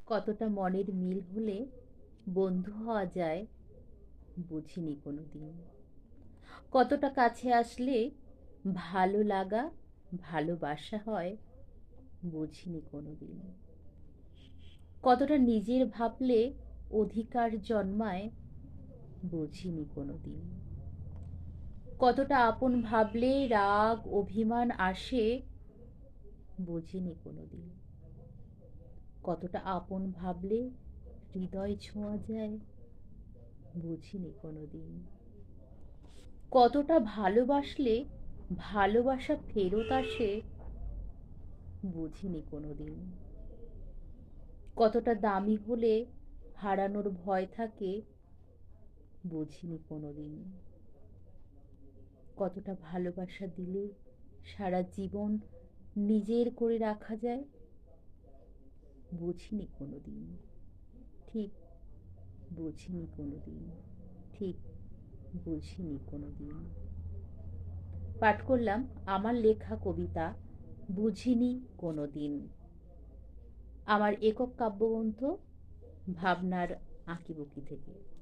কতটা মনের মিল হলে বন্ধু হওয়া যায় বুঝিনি কোনোদিন। কতটা কাছে আসলে ভালো লাগা ভালোবাসা হয় বুঝিনি কোনোদিন। কতটা নিজের ভাবলে অধিকার জন্মায় বুঝিনি কোনোদিন। কতটা আপন ভাবলে রাগ অভিমান আসে বুঝিনি কোনোদিন। কতটা আপন ভাবলে হৃদয় ছোঁয়া যায় বুঝিনি কোনোদিন। কতটা ভালোবাসলে ভালোবাসা ফেরত আসে বুঝিনি কোনোদিন। কতটা দামি হলে হারানোর ভয় থাকে বুঝিনি কোনোদিন। কতটা ভালোবাসা দিলে সারা জীবন নিজের করে রাখা যায় বুঝিনি কোনোদিন। ঠিক বুঝিনি কোনোদিন। ঠিক বুঝিনি কোনোদিন। পাঠ করলাম আমার লেখা কবিতা বুঝিনি কোনোদিন। আমার একক কাব্যগ্রন্থ ভাবনার আঁকিবুকি থেকে।